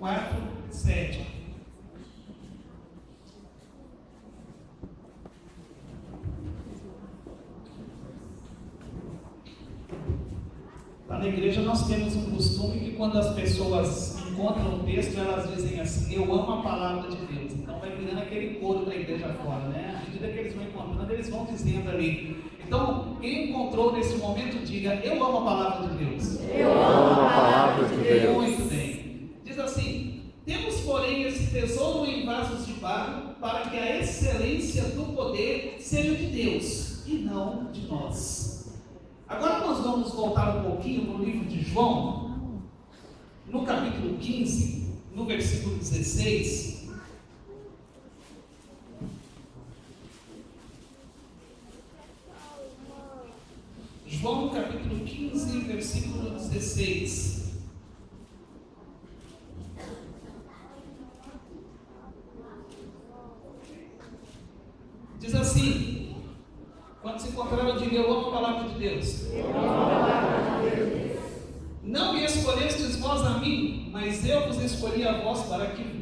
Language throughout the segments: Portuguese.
4, 7. Lá na igreja nós temos um costume que quando as pessoas encontram o texto, elas dizem assim: eu amo a palavra de Deus. Então vai virando aquele coro da igreja fora, né? À medida que eles vão encontrando, eles vão dizendo ali. Então, quem encontrou nesse momento, diga: eu amo a palavra de Deus. Eu amo a palavra de Deus. Muito bem. Diz assim: temos, porém, esse tesouro em vasos de barro, para que a excelência do poder seja de Deus e não de nós. Agora nós vamos voltar um pouquinho no livro de João, no capítulo 15, no versículo 16. João, capítulo 15, versículo 16. Diz assim: quando se encontrar, eu digo: eu amo a palavra de Deus. Não me escolhestes vós a mim, mas eu vos escolhi a vós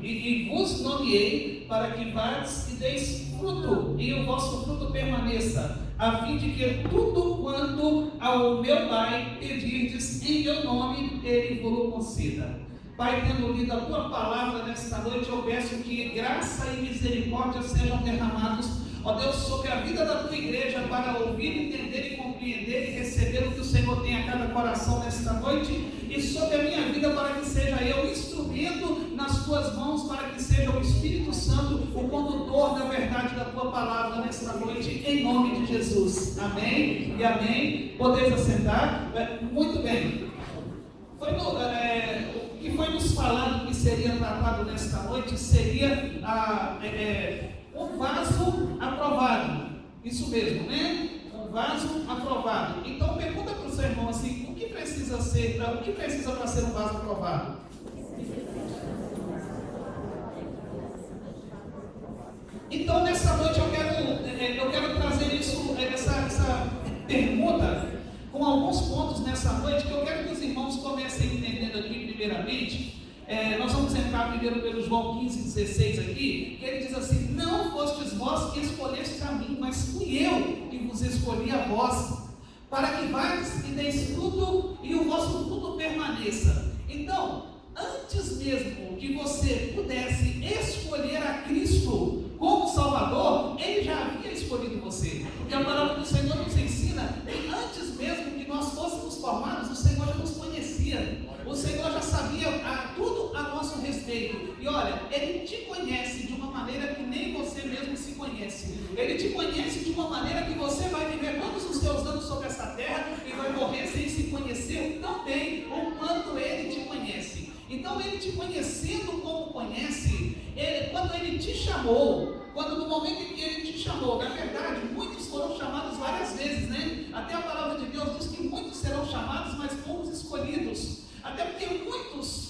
e vos nomeei para que vades e deis fruto, e o vosso fruto permaneça, a fim de que tudo quanto ao meu Pai pedirdes em meu nome, Ele vos conceda. Pai, tendo lido a tua palavra nesta noite, eu peço que graça e misericórdia sejam derramados, ó Deus, sobre a vida da tua igreja, para ouvir, entender e compreender e receber o que o Senhor tem a cada coração nesta noite, e sobre a minha vida, para que seja eu instrumento nas tuas mãos, para que seja o Espírito Santo o condutor da verdade da tua palavra nesta noite, em nome de Jesus. Amém e amém. Podeis assentar? Muito bem. O que foi nos falado que seria tratado nesta noite seria um vaso aprovado. Isso mesmo, né? Um vaso aprovado. Então pergunta para o seu irmão assim: o que precisa para ser um vaso aprovado? Então nessa noite eu quero trazer essa pergunta com alguns pontos nessa noite, que eu quero que os irmãos comecem entendendo aqui primeiramente. Nós vamos entrar primeiro pelo João 15,16 aqui, que ele diz assim: não fostes vós que escolheste a mim, mas fui eu que vos escolhi a vós, para que vades e deis fruto, e o vosso fruto permaneça. Então, antes mesmo que você pudesse escolher a Cristo como Salvador, Ele já havia escolhido você, porque a palavra do Senhor nos ensina que antes mesmo que nós fôssemos formados, o Senhor já nos conhecia, o Senhor já sabia tudo a nosso respeito. E olha, Ele te conhece de uma maneira que nem você mesmo se conhece. Ele te conhece de uma maneira que você vai viver todos os seus anos sobre essa terra e vai morrer sem se conhecer tão bem o quanto Ele te conhece. Então, Ele te conhecendo como conhece, quando Ele te chamou, no momento em que Ele te chamou, na verdade, muitos foram chamados várias vezes, né? Até a palavra de Deus diz que muitos serão chamados, mas poucos escolhidos. Até porque muitos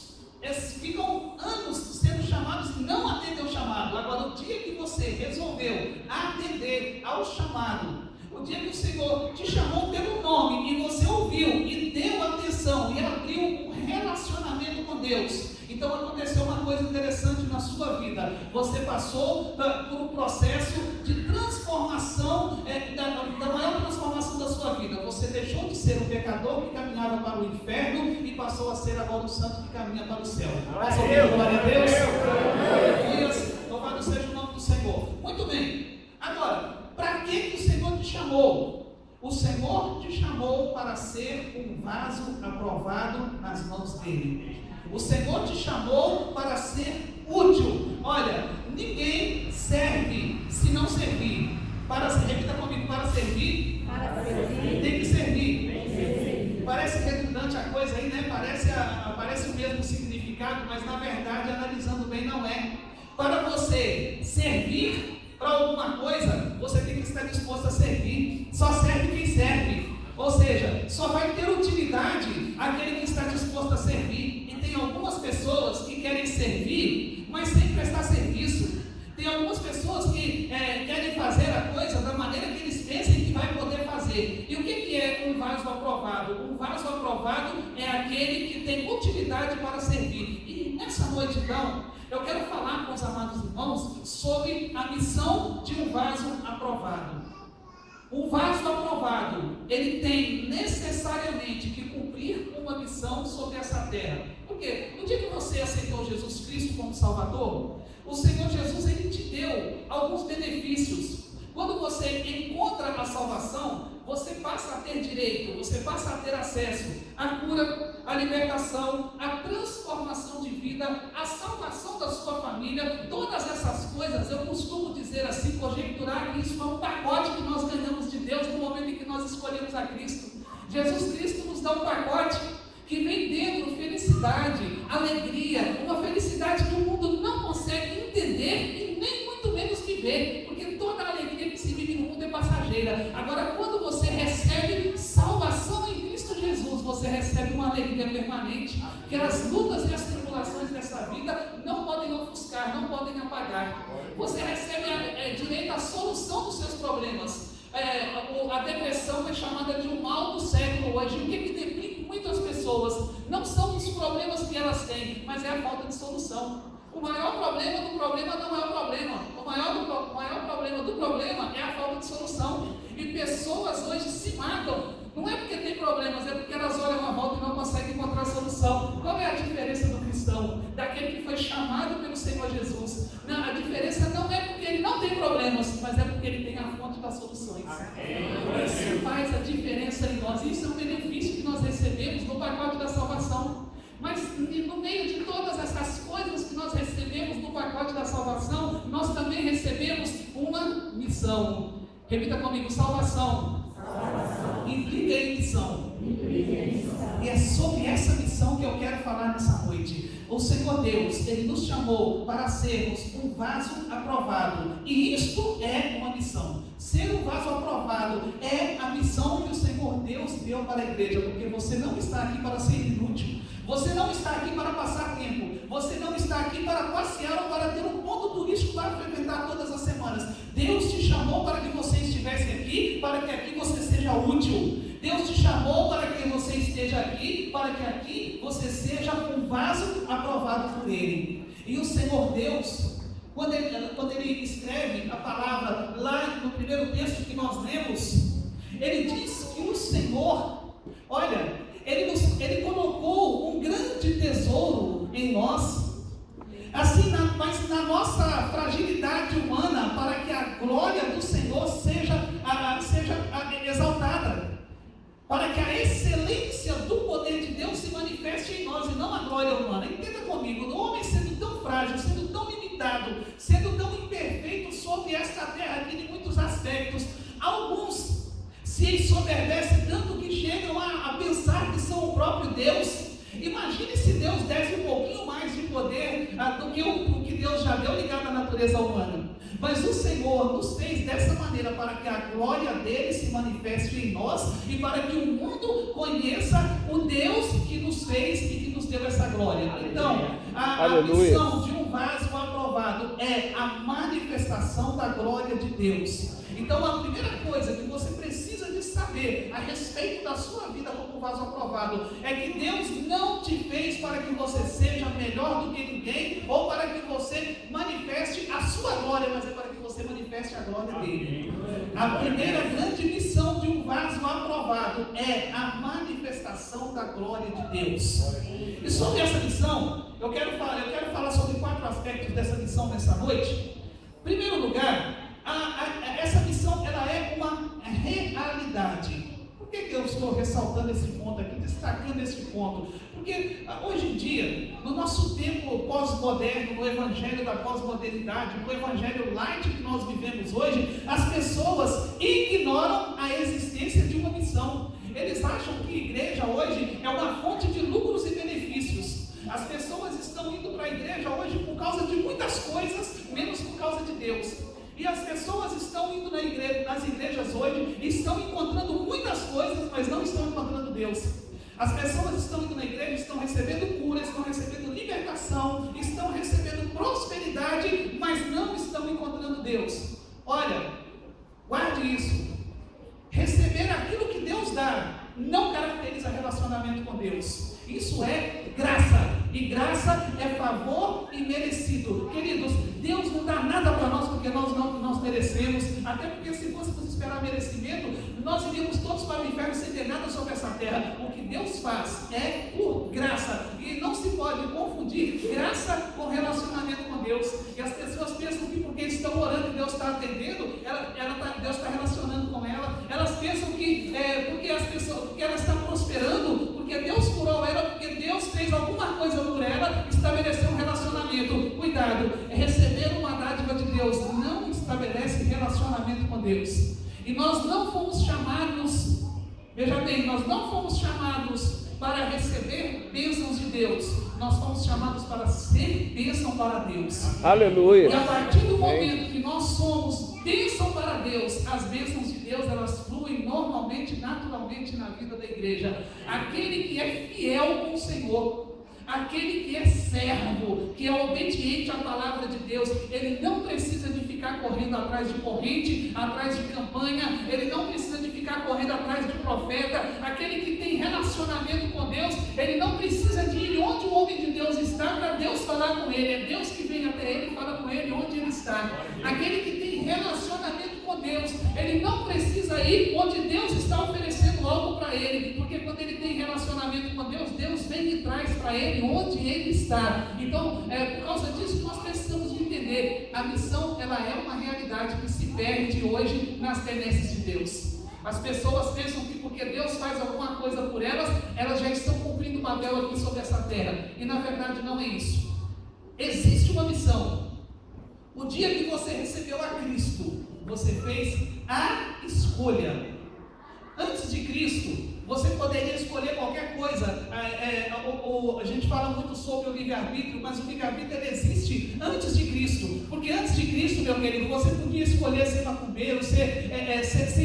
ficam anos sendo chamados e não atendem ao chamado. Agora, o dia que você resolveu atender ao chamado, o dia que o Senhor te chamou pelo nome e você ouviu e deu atenção e abriu um relacionamento com Deus, então aconteceu uma coisa interessante na sua vida. Você passou por um processo de transformação, da maior transformação da sua vida. Você deixou de ser um pecador que caminhava para o inferno e passou a ser agora o santo que caminha para o céu. Glória a Deus. Aleluia. Louvado seja o nome do Senhor. Muito bem. Agora, para que o Senhor te chamou? O Senhor te chamou para ser um vaso aprovado nas mãos dele. O Senhor te chamou para ser útil. Olha, ninguém serve se não servir. Repita comigo: para servir, tem que servir. Parece redundante a coisa aí, né? Parece o mesmo significado, mas na verdade, analisando bem, não é. Para você servir para alguma coisa, você tem que estar disposto a servir. Só serve quem serve. Ou seja, só vai ter utilidade aquele que está disposto a servir. E tem algumas pessoas que querem servir, mas sem prestar serviço. Tem algumas pessoas que querem fazer a coisa da maneira que eles pensem que vai poder fazer. E o que é um vaso aprovado? Um vaso aprovado é aquele que tem utilidade para servir. E nessa nessa noite, então, eu quero falar com os amados irmãos sobre a missão de um vaso aprovado. Um vaso aprovado, ele tem necessariamente que cumprir uma missão sobre essa terra. Por quê? No dia que você aceitou Jesus Cristo como Salvador, o Senhor Jesus, ele te deu alguns benefícios. Quando você encontra a salvação, você passa a ter direito, você passa a ter acesso à cura, à libertação, à transformação de vida, à salvação da sua família. Todas essas coisas, eu costumo dizer assim, conjecturar que isso é um pacote que nós ganhamos de Deus no momento em que nós escolhemos a Cristo. Jesus Cristo nos dá um pacote que vem dentro felicidade, alegria, uma felicidade que o mundo não consegue entender e nem muito menos viver, porque toda a alegria que se vive no mundo é passageira. Agora, quando você recebe salvação em Cristo Jesus, você recebe uma alegria permanente, que as lutas e as tribulações dessa vida não podem ofuscar, não podem apagar. Você recebe direito à solução dos seus problemas. A depressão é chamada de um mal do século hoje. O que deprime muitas pessoas não são os problemas que elas têm, mas é a falta de solução. O maior problema do problema não é o problema. O maior problema do problema é a falta de solução. E pessoas hoje se matam. Não é porque tem problemas, é porque elas olham à volta e não conseguem encontrar solução. Qual é a diferença do cristão? Daquele que foi chamado pelo Senhor Jesus? Não, a diferença não é porque ele não tem problemas, mas é porque ele tem a fonte das soluções. Isso faz a diferença em nós. Isso é um benefício que nós recebemos no pacote da salvação. Mas no meio de todas essas coisas que nós recebemos no pacote da salvação, nós também recebemos uma missão. Repita comigo: salvação. Implica em missão. E é sobre essa missão que eu quero falar nessa noite. O Senhor Deus, Ele nos chamou para sermos um vaso aprovado. E isto é uma missão. Ser um vaso aprovado é a missão que o Senhor Deus deu para a igreja. Porque você não está aqui para ser inútil. Você não está aqui para passar tempo. Você não está aqui para passear ou para ter um ponto turístico para frequentar todas as semanas. Deus te chamou para que você estivesse aqui, para que aqui você seja útil. Deus te chamou para que você esteja aqui, para que aqui você seja um vaso aprovado por Ele. E o Senhor Deus, quando ele escreve a palavra lá no primeiro texto que nós lemos, Ele diz que o Senhor, olha, Ele colocou um grande tesouro em nós, assim, mas na nossa fragilidade humana, para que a glória do Senhor seja exaltada, para que a excelência do poder de Deus se manifeste em nós e não a glória humana. Entenda comigo, o homem sendo tão frágil, sendo tão limitado, sendo tão imperfeito sobre esta terra aqui em muitos aspectos, alguns se ensoberbecem tanto que chegam a pensar que são o próprio Deus. Imagine se Deus desse um pouquinho mais de poder do que o que Deus já deu ligado à natureza humana. Mas o Senhor nos fez dessa maneira para que a glória dele se manifeste em nós e para que o mundo conheça o Deus que nos fez e que nos deu essa glória. Então, a missão de um vaso aprovado é a manifestação da glória de Deus. Então, a primeira coisa que você precisa de saber a respeito da sua vida como vaso aprovado é que Deus não te fez para que você seja melhor do que ninguém ou para que você manifeste a sua glória, mas é para que você manifeste a glória dele. A primeira grande missão de um vaso aprovado é a manifestação da glória de Deus. E sobre essa missão, eu quero falar sobre 4 aspectos dessa missão nessa noite. Em primeiro lugar, essa missão ela é uma realidade. Por que eu estou ressaltando esse ponto aqui, destacando esse ponto? Porque hoje em dia, no nosso tempo pós-moderno, no evangelho da pós-modernidade, no evangelho light que nós vivemos hoje, as pessoas ignoram a existência de uma missão. Eles acham que a igreja hoje é uma fonte de lucros e benefícios. As pessoas estão indo para a igreja hoje por causa de muitas coisas, menos por causa de Deus. E as pessoas estão indo nas igrejas hoje e estão encontrando muitas coisas, mas não estão encontrando Deus. As pessoas estão indo na igreja, estão recebendo cura, estão recebendo libertação, estão recebendo prosperidade, mas não estão encontrando Deus. Olha, guarde isso. Receber aquilo que Deus dá não caracteriza relacionamento com Deus. Isso é graça. E graça é favor imerecido. Queridos, Deus não dá nada para nós porque nós merecemos. Até porque se fôssemos esperar merecimento, nós iríamos todos para o inferno sem ter nada sobre essa terra. O que Deus faz é por graça. E não se pode confundir graça com relacionamento com Deus. E as pessoas pensam que porque estão orando e Deus está atendendo, Deus está relacionando com ela. Elas pensam que porque ela está prosperando, porque Deus curou ela, porque Deus fez alguma coisa por ela, estabeleceu um relacionamento. Cuidado, receber uma dádiva de Deus não estabelece relacionamento com Deus. E nós não fomos chamados, veja bem, nós não fomos chamados para receber bênçãos de Deus. Nós fomos chamados para ser bênção para Deus. Aleluia. E a partir do momento que nós somos bênção para Deus, as bênçãos de Deus, elas fluem normalmente, naturalmente na vida da igreja. Aquele que é fiel com o Senhor, aquele que é servo, que é obediente à palavra de Deus, ele não precisa de ficar correndo atrás de corrente, atrás de campanha, ele não precisa de ficar correndo atrás de profeta. Aquele que tem relacionamento com Deus, ele não precisa de ir onde o homem de Deus está para Deus falar com ele. É Deus que vem até ele e fala com ele onde ele está. Aquele que tem relacionamento com Deus, ele não precisa ir onde Deus está oferecendo algo para ele, porque quando ele tem relacionamento com Deus, Deus vem e traz para ele onde ele está. Então, por causa disso, nós precisamos de entender, a missão, ela é uma realidade que se perde hoje nas benesses de Deus. As pessoas pensam que porque Deus faz alguma coisa por elas, elas já estão cumprindo o papel aqui sobre essa terra, e na verdade não é isso. Existe uma missão. O dia que você recebeu a Cristo, você fez a escolha. Antes de Cristo, você poderia escolher qualquer coisa. A gente fala muito sobre o livre-arbítrio, mas o livre-arbítrio ele existe antes de Cristo. Porque antes de Cristo, meu querido, você podia escolher ser macumbeiro, ser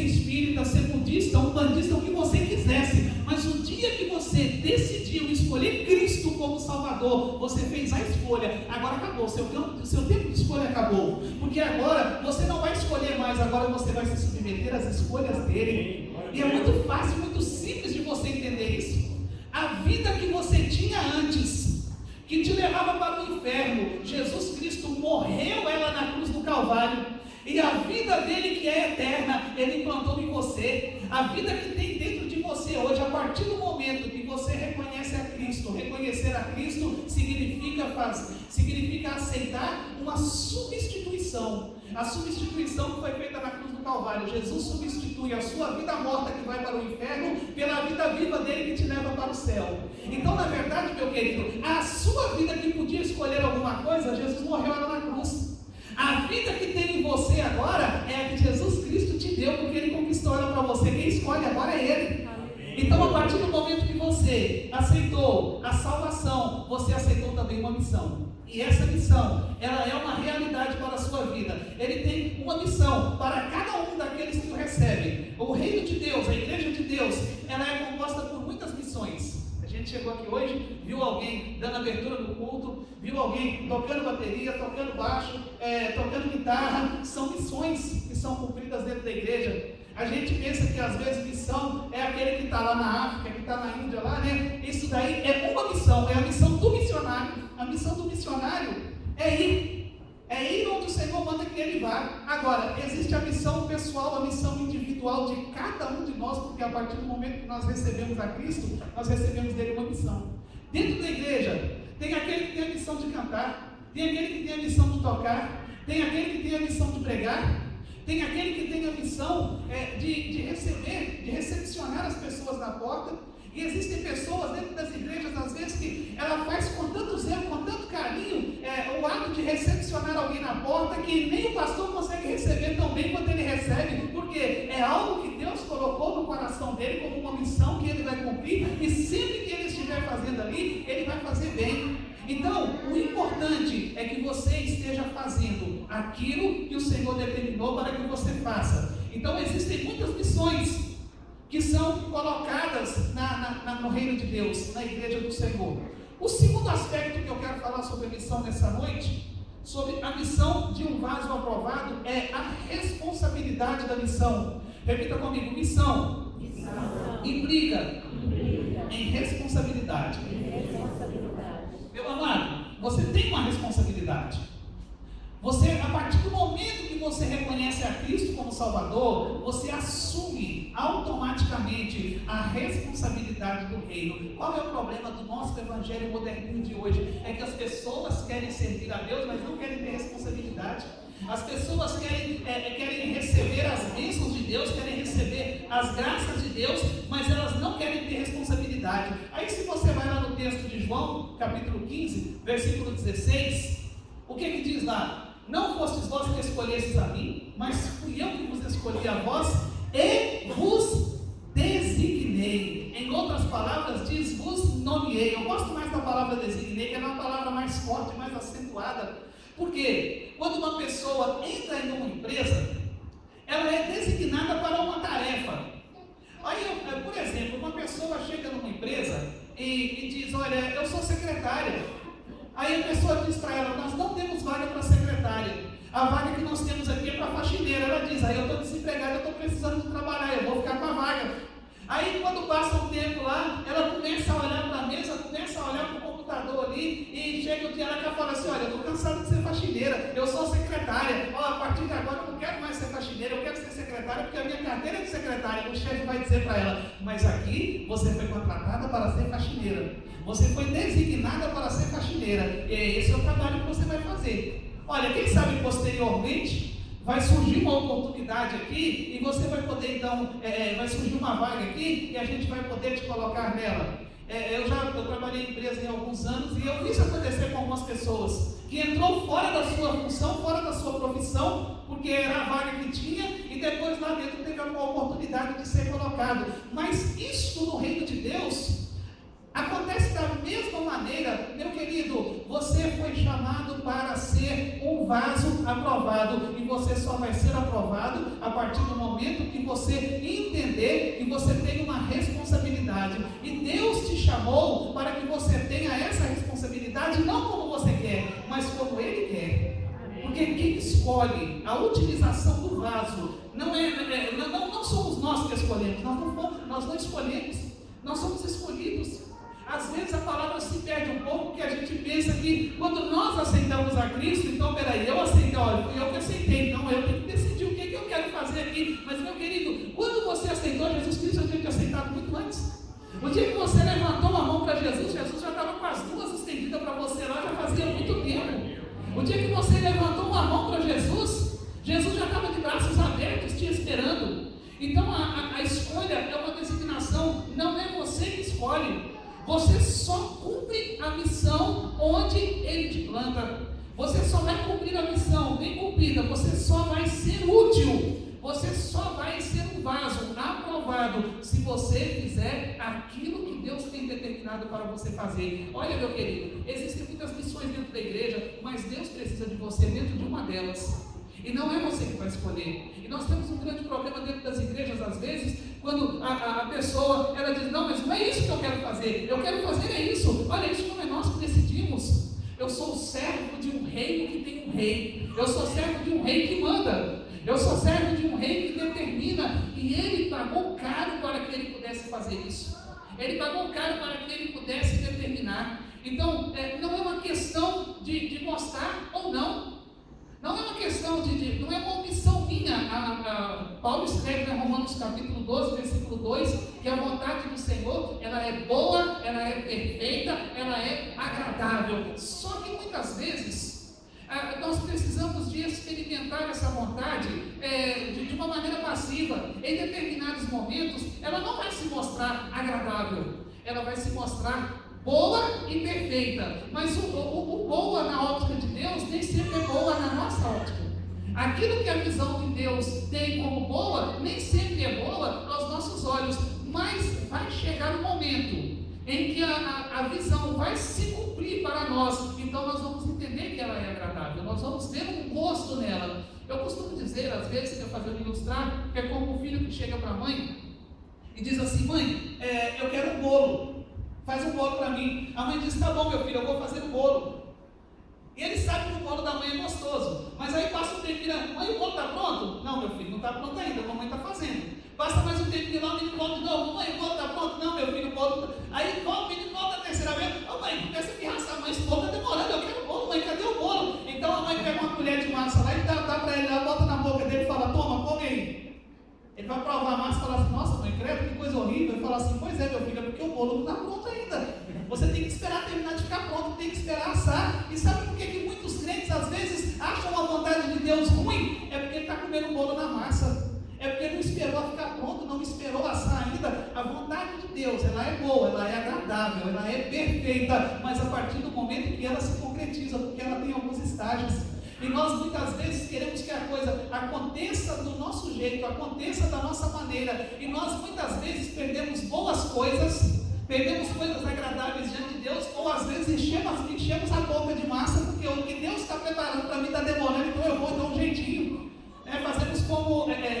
espírita, ser budista, umbandista, o que você quisesse. Mas o dia que você decidiu escolher Cristo como Salvador, você fez a escolha. Agora acabou, seu tempo de escolha acabou. Porque agora você não vai escolher mais, agora você vai se submeter às escolhas dele. E é muito fácil, muito simples de você entender isso. A vida que você tinha antes, que te levava para o inferno, Jesus Cristo morreu ela na cruz do Calvário. E a vida dele que é eterna, ele implantou em você. A vida que tem dentro de você hoje, a partir do momento que você reconhece a Cristo, reconhecer a Cristo significa aceitar uma substituição. A substituição que foi feita na cruz do Calvário. Jesus substitui a sua vida morta que vai para o inferno pela vida viva dele que te leva para o céu. Então, na verdade, meu querido, a sua vida que podia escolher alguma coisa, Jesus morreu lá na cruz. A vida que tem em você agora é a que Jesus Cristo te deu, porque ele conquistou ela para você. Quem escolhe agora é ele. Então, a partir do momento que você aceitou a salvação, você aceitou também uma missão. E essa missão, ela é uma realidade para a sua vida. Ele tem uma missão para cada um daqueles que o recebem. O reino de Deus, a igreja de Deus, ela é composta por muitas missões. A gente chegou aqui hoje, viu alguém dando abertura no culto, viu alguém tocando bateria, tocando baixo, tocando guitarra. São missões que são cumpridas dentro da igreja. A gente pensa que às vezes missão é aquele que está lá na África, que está na Índia lá, né? Isso daí é uma missão, é a missão do missionário. A missão do missionário é ir onde o Senhor manda que ele vá. Agora, existe a missão pessoal, a missão individual de cada um de nós, porque a partir do momento que nós recebemos a Cristo, nós recebemos dele uma missão. Dentro da igreja, tem aquele que tem a missão de cantar, tem aquele que tem a missão de tocar, tem aquele que tem a missão de pregar, tem aquele que tem a missão de receber, de recepcionar as pessoas na porta. E existem pessoas dentro das igrejas, às vezes, que ela faz com tanto zelo, com tanto carinho, o ato de recepcionar alguém na porta, que nem o pastor consegue receber tão bem quanto ele recebe, porque é algo que Deus colocou no coração dele como uma missão que ele vai cumprir, e sempre que ele estiver fazendo ali, ele vai fazer bem. Então, o importante é que você esteja fazendo aquilo que o Senhor determinou para que você faça. Então, existem muitas missões que são colocadas no reino de Deus, na igreja do Senhor. O segundo aspecto que eu quero falar sobre a missão nessa noite, sobre a missão de um vaso aprovado, é a responsabilidade da missão. Repita comigo: missão implica em responsabilidade. Meu você tem uma responsabilidade. Você, a partir do momento que você reconhece a Cristo como Salvador, você assume automaticamente a responsabilidade do reino. Qual é o problema do nosso evangelho moderno de hoje? É que as pessoas querem servir a Deus, mas não querem ter responsabilidade. As pessoas querem receber as bênçãos de Deus, querem receber as graças de Deus, mas elas não querem ter responsabilidade. Aí se você vai lá no texto de João, capítulo 15, versículo 16, o que diz lá? Não fostes vós que escolhestes a mim, mas fui eu que vos escolhi a vós e vos designei. Em outras palavras, diz vos nomeei. Eu gosto mais da palavra designei, que é uma palavra mais forte, mais acentuada. Porque quando uma pessoa entra em uma empresa, ela é designada para uma tarefa. Aí, por exemplo, uma pessoa chega numa empresa e diz, olha, eu sou secretária. Aí a pessoa diz para ela, nós não temos vaga para secretária. A vaga que nós temos aqui é para faxineira. Ela diz, aí eu estou desempregada, eu estou precisando de trabalhar, eu vou ficar com a vaga. Aí quando passa um tempo lá, ela começa a olhar para a mesa, começa a olhar para o computador ali, e chega o dia lá que ela fala assim, olha, eu estou cansada de ser faxineira, eu sou secretária, ó, a partir de agora eu não quero mais ser faxineira, eu quero ser secretária, porque a minha carteira é de secretária. O chefe vai dizer para ela, mas aqui você foi contratada para ser faxineira, você foi designada para ser faxineira, e esse é o trabalho que você vai fazer. Olha, quem sabe posteriormente vai surgir uma oportunidade aqui e você vai poder então, vai surgir uma vaga aqui e a gente vai poder te colocar nela. Eu trabalhei em empresa em alguns anos e eu vi isso acontecer com algumas pessoas que entrou fora da sua função, fora da sua profissão, porque era a vaga que tinha e depois lá dentro teve uma oportunidade de ser colocado. Mas isso no reino de Deus acontece da mesma maneira, meu querido. Você foi chamado para ser um vaso aprovado, e você só vai ser aprovado a partir do momento que você entender que você tem uma responsabilidade, e Deus te chamou para que você tenha essa responsabilidade, não como você quer, mas como Ele quer. Porque quem escolhe a utilização do vaso não somos nós que escolhemos, nós não escolhemos, nós somos escolhidos. Às vezes a palavra se perde um pouco, porque a gente pensa que quando nós aceitamos a Cristo, então peraí, eu aceitei, olha, fui eu que aceitei, então eu tenho que decidir o que eu quero fazer aqui. Mas meu querido, quando você aceitou Jesus Cristo, eu tinha te aceitado muito antes. O dia que você levantou a mão para Jesus, Jesus já estava com as duas estendidas para você lá, já fazia muito tempo. O dia que você levantou uma mão para Jesus, Jesus já estava de braços abertos, te esperando. Então a escolha é uma designação, não é você que escolhe. Você só cumpre a missão onde Ele te planta. Você só vai cumprir a missão bem cumprida. Você só vai ser útil. Você só vai ser um vaso aprovado se você fizer aquilo que Deus tem determinado para você fazer. Olha, meu querido, existem muitas missões dentro da igreja, mas Deus precisa de você dentro de uma delas. E não é você que vai escolher. E nós temos um grande problema dentro das igrejas, às vezes, quando a pessoa, ela diz, não, mas não é isso que eu quero fazer. Eu quero fazer é isso. Olha, isso não é nós que decidimos. Eu sou servo de um reino que tem um rei. Eu sou servo de um rei que manda. Eu sou servo de um rei que determina. E Ele pagou caro para que Ele pudesse fazer isso. Ele pagou caro para que Ele pudesse determinar. Então, não é uma questão de gostar ou não. Não é uma questão não é uma omissão minha. Paulo escreve em Romanos capítulo 12, versículo 2, que a vontade do Senhor, ela é boa, ela é perfeita, ela é agradável. Só que muitas vezes, nós precisamos de experimentar essa vontade de uma maneira passiva. Em determinados momentos, ela não vai se mostrar agradável, ela vai se mostrar boa e perfeita, mas o boa na óptica de Deus nem sempre é boa na nossa óptica. Aquilo que a visão de Deus tem como boa, nem sempre é boa aos nossos olhos, mas vai chegar um momento em que a visão vai se cumprir para nós, então nós vamos entender que ela é agradável, nós vamos ter um gosto nela. Eu costumo dizer, às vezes, que eu fazendo ilustrar, que é como um filho que chega para a mãe e diz assim, mãe, eu quero um bolo. Faz um bolo para mim. A mãe diz, tá bom meu filho, eu vou fazer um bolo. E ele sabe que o bolo da mãe é gostoso. Mas aí passa um tempo, mãe, o bolo está pronto? Não, meu filho, não está pronto ainda, a mamãe está fazendo. Passa mais um tempo lá, o menino volta de novo, mãe, o bolo está pronto? Não, meu filho, o bolo está... Aí o menino volta a terceira vez, ô mãe, começa a pirraçar, mãe, esse bolo está demorando, eu quero Você tem que esperar terminar de ficar pronto, tem que esperar assar. E sabe por que muitos crentes às vezes acham a vontade de Deus ruim? É porque ele está comendo bolo na massa. É porque não esperou ficar pronto, não esperou assar ainda. A vontade de Deus, ela é boa, ela é agradável, ela é perfeita, mas a partir do momento que ela se concretiza, porque ela tem alguns estágios. E nós muitas vezes queremos que a coisa aconteça do nosso jeito, aconteça da nossa maneira, e nós muitas vezes perdemos boas coisas, perdemos coisas agradáveis diante de Deus, ou às vezes enchemos a boca de massa, porque o que Deus está preparando para mim está demorando, então eu vou dar um jeitinho.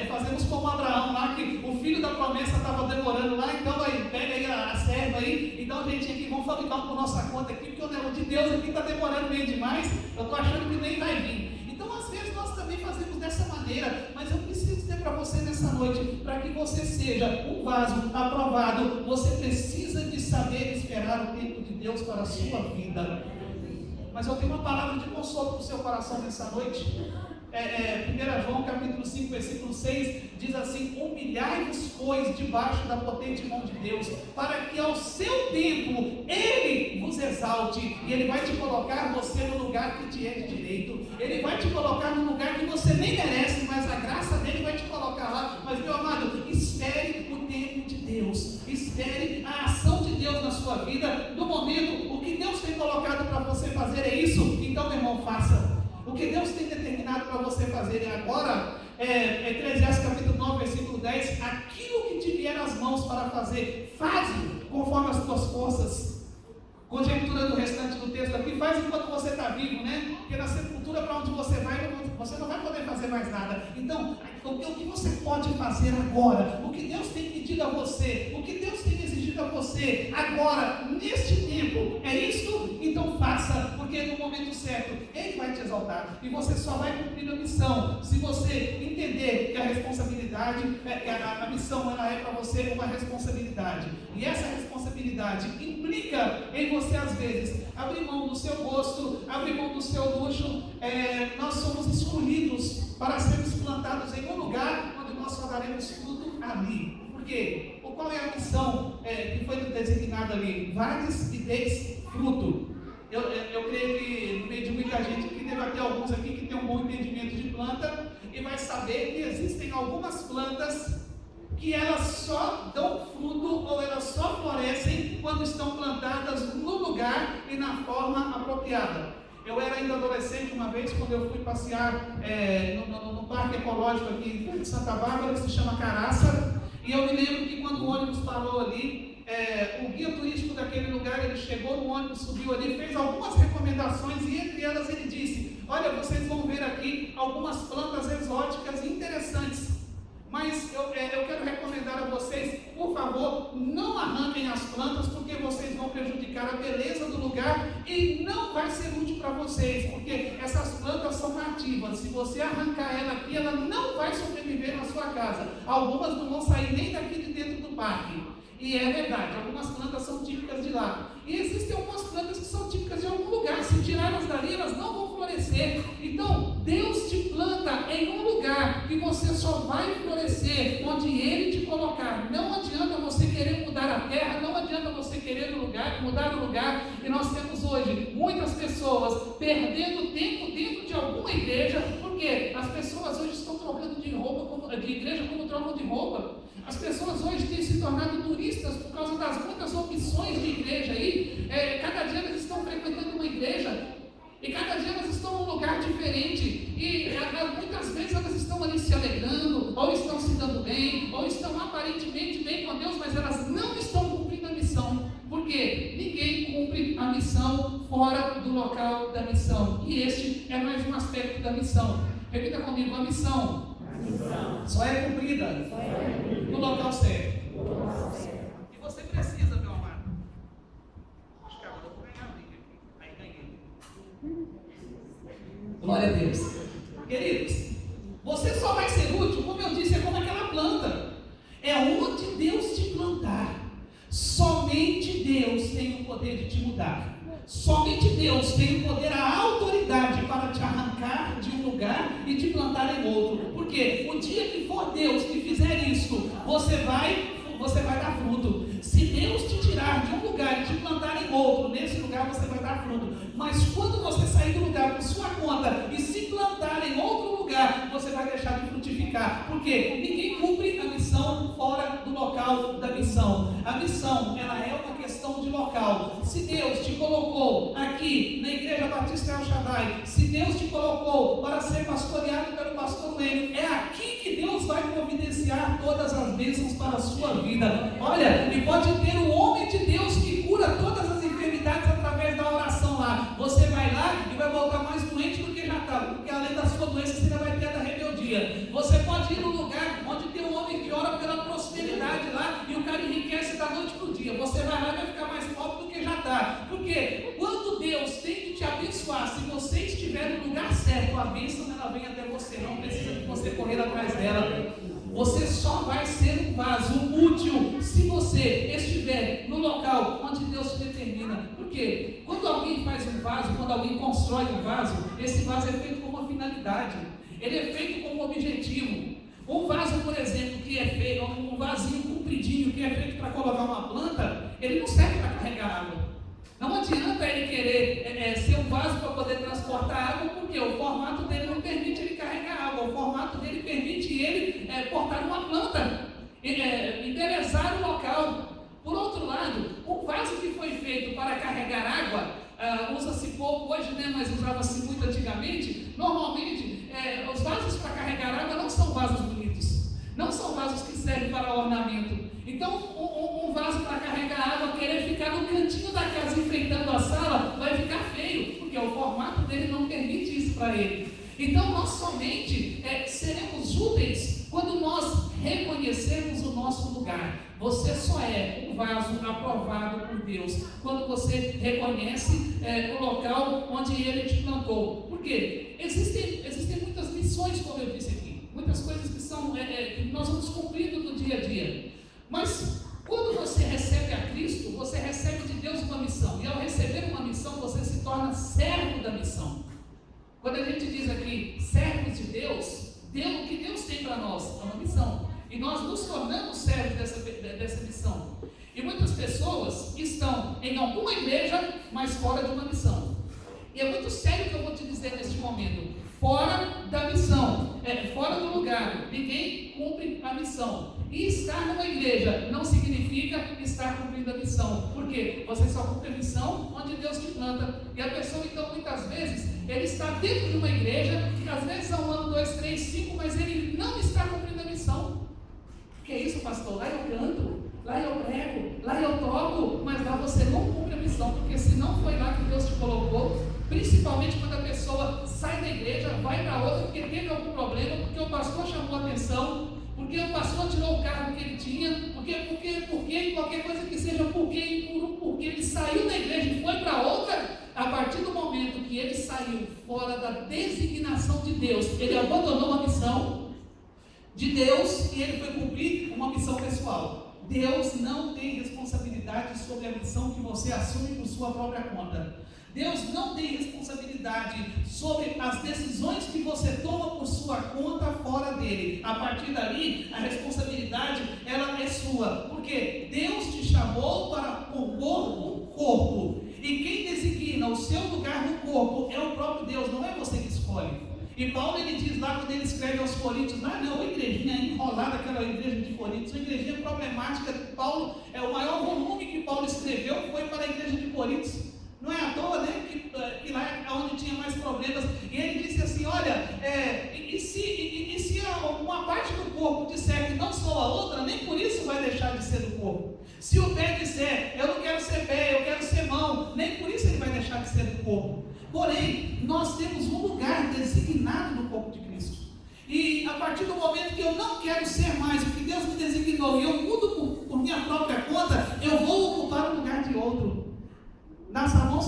Fazemos como Abraão lá, que o filho da promessa estava demorando lá, então aí, pega aí a serva aí, então gente aqui, vamos fabricar um por nossa conta aqui, porque o negócio de Deus aqui está demorando meio demais, eu estou achando que nem vai vir. Então às vezes nós também fazemos dessa maneira, mas eu preciso dizer para você nessa noite, para que você seja um vaso aprovado, você precisa de saber esperar o tempo de Deus para a sua vida. Mas eu tenho uma palavra de consolo para o seu coração nessa noite. 1 João capítulo 5, versículo 6, diz assim: humilhai-vos, pois, debaixo da potente mão de Deus, para que ao seu tempo Ele vos exalte, e Ele vai te colocar você no lugar que te é de direito, Ele vai te colocar no lugar que você nem merece, mas a graça dEle vai te colocar lá. Mas meu amado, espere o tempo de Deus, espere a ação de Deus na sua vida. No momento, o que Deus tem colocado para você fazer é isso, então meu irmão, faça. O que Deus tem determinado para você fazer agora, Eclesiastes capítulo 9, versículo 10, aquilo que te vier às mãos para fazer, faze conforme as tuas forças. Conjectura do restante do texto aqui, faz enquanto você está vivo, né? Porque na sepultura, para onde você vai, você não vai poder fazer mais nada. Então, o que você pode fazer agora? O que Deus tem pedido a você? O que Deus tem exigido a você agora, neste tempo? É isso? Então faça, porque no momento certo, Ele vai te exaltar. E você só vai cumprir a missão se você entender que a responsabilidade, a missão, ela é para você uma responsabilidade. E essa responsabilidade implica em você, às vezes, abrir mão do seu gosto, abrir mão do seu luxo. Nós somos escolhidos para sermos plantados em um lugar onde nós só daremos fruto ali. Por quê? Qual é a missão que foi designada ali? Vades e deis fruto. Eu creio que no meio de muita gente aqui, deve ter alguns aqui que tem um bom entendimento de planta e vai saber que existem algumas plantas que elas só dão fruto ou elas só florescem quando estão plantadas no lugar e na forma apropriada. Eu era ainda adolescente uma vez, quando eu fui passear no parque ecológico aqui em Santa Bárbara, que se chama Caraça, e eu me lembro que quando o ônibus parou ali, o guia turístico daquele lugar, ele chegou no ônibus, subiu ali, fez algumas recomendações, e entre elas ele disse: olha, vocês vão ver aqui algumas plantas exóticas interessantes, mas eu quero recomendar a vocês, por favor, não arranquem as plantas, porque vocês vão prejudicar a beleza do lugar e não vai ser útil para vocês, porque essas plantas são nativas. Se você arrancar ela aqui, ela não vai sobreviver na sua casa. Algumas não vão sair nem daqui de dentro do parque. E é verdade, algumas plantas são típicas de lá. E existem algumas plantas que são típicas de algum lugar. Se tirá-las dali, elas não vão florescer. Então, Deus te planta em um lugar que você só vai florescer onde Ele te colocar. Não adianta você querer mudar a terra, não adianta você querer mudar o lugar. E nós temos hoje muitas pessoas perdendo tempo dentro de alguma igreja, porque as pessoas hoje estão trocando de igreja como trocam de roupa. As pessoas hoje têm se tornado turistas por causa das muitas opções de igreja aí. Cada dia elas estão frequentando uma igreja e cada dia elas estão num lugar diferente. E muitas vezes elas estão ali se alegrando, ou estão se dando bem, ou estão aparentemente bem com Deus, mas elas não estão cumprindo a missão. Porque ninguém cumpre a missão fora do local da missão. E este é mais um aspecto da missão. Repita comigo: a missão só é cumprida no local certo. E você precisa, meu amado. Acho que agora eu vou ganhar a briga aqui. Aí ganhei. Glória a Deus. Queridos, você só vai ser útil, como eu disse, é como aquela planta. É onde Deus te plantar. Somente Deus tem o poder de te mudar. Somente Deus tem o poder, a autoridade para te arrancar de um lugar e te plantar em outro. Porque o dia que for Deus que fizer isso, você vai você vai dar fruto. Se Deus te tirar de um lugar e te plantar em outro, nesse lugar você vai dar fruto. Mas quando você sair do lugar por sua conta e se plantar em outro lugar, você vai deixar de frutificar. Porque ninguém cumpre a missão fora do local da missão. A missão, ela é uma questão de local. Se Deus te colocou aqui na Igreja Batista El Shaddai, se Deus te colocou para ser pastoreado pelo pastor Lênin, é aqui que Deus vai providenciar todas as bênçãos para a sua vida. Olha, e pode ter o homem de Deus que cura todas as enfermidades através da oração lá. Você vai lá e vai voltar mais doente do que já está, porque além da sua doença você ainda vai ter a da rebeldia. Você pode ir no lugar onde tem um homem que ora pela prosperidade lá e o cara enriquece da noite para o dia. Você vai lá e vai ficar mais pobre do que já está. Porque quando Deus tem que te abençoar, se você estiver no lugar certo, a bênção ela vem até você, não precisa de você correr atrás dela. Você só vai ser um vaso útil se você estiver no local onde Deus te determina. Porque quando alguém faz um vaso, quando alguém constrói um vaso, esse vaso é feito com uma finalidade, ele é feito com um objetivo. Um vaso, por exemplo, que é feito, um vasinho compridinho que é feito para colocar uma planta, ele não serve para carregar água. Não adianta ele querer ser um vaso para poder transportar água, porque o formato dele não permite ele carregar água, o formato dele permite ele portar uma planta, endereçar o local. Por outro lado, o vaso que foi feito para carregar água, usa-se pouco hoje, né, mas usava-se muito antigamente. Normalmente, os vasos para carregar água não são vasos bonitos, não são vasos que servem para ornamento. Então, um vaso para carregar água, querer ficar no cantinho da casa enfeitando a sala, vai ficar feio, porque o formato dele não permite isso para ele. Então, nós somente seremos úteis quando nós reconhecermos o nosso lugar. Você só é um vaso aprovado por Deus quando você reconhece o local onde Ele te plantou. Por quê? Existem muitas missões, como eu disse aqui, muitas coisas que nós vamos cumprindo no dia a dia. Mas quando você recebe a Cristo, você recebe de Deus uma missão. E ao receber uma missão, você se torna servo da missão. Quando a gente diz aqui, servos de Deus, o que Deus tem para nós é uma missão. E nós nos tornamos servos dessa missão. E muitas pessoas estão em alguma igreja, mas fora de uma missão. E é muito sério o que eu vou te dizer neste momento. Fora da missão, fora do lugar, ninguém cumpre a missão. E estar numa igreja não significa estar cumprindo a missão. Por quê? Você só cumpre a missão onde Deus te planta. E a pessoa, então, muitas vezes, ele está dentro de uma igreja, que às vezes é 1 ano, 2, 3, 5, mas ele não está cumprindo a missão. Que é isso, pastor? Lá eu canto, lá eu prego, lá eu toco, mas lá você não cumpre a missão, porque se não foi lá que Deus te colocou, principalmente quando a pessoa sai da igreja, vai para outra porque teve algum problema, porque o pastor chamou a atenção, porque o pastor tirou o cargo que ele tinha, porque qualquer coisa que seja, porque ele saiu da igreja e foi para outra. A partir do momento que ele saiu fora da designação de Deus, ele abandonou a missão de Deus e ele foi cumprir uma missão pessoal. Deus não tem responsabilidade sobre a missão que você assume por sua própria conta. Deus não tem responsabilidade sobre as decisões que você toma por sua conta fora dele. A partir dali, a responsabilidade ela é sua, porque Deus te chamou para compor um corpo. E quem designa o seu lugar no corpo é o próprio Deus, não é você que escolhe. E Paulo ele diz lá quando ele escreve aos Coríntios, não, a igrejinha enrolada, aquela igreja de Coríntios, uma igrejinha problemática. Paulo, o maior volume que Paulo escreveu foi para a igreja de Coríntios. Não é à toa, né, que lá é onde tinha mais problemas. E ele disse assim, olha, e se uma parte do corpo disser que não sou a outra, nem por isso vai deixar de ser do corpo. Se o pé disser, eu não quero ser pé, eu quero ser mão, nem por isso ele vai deixar de ser do corpo. Porém, nós temos um lugar designado no corpo de Cristo. E a partir do momento que eu não quero ser mais o que Deus me designou, e eu mudo por minha própria conta, eu vou ocupar o lugar de outro. Nessa mão,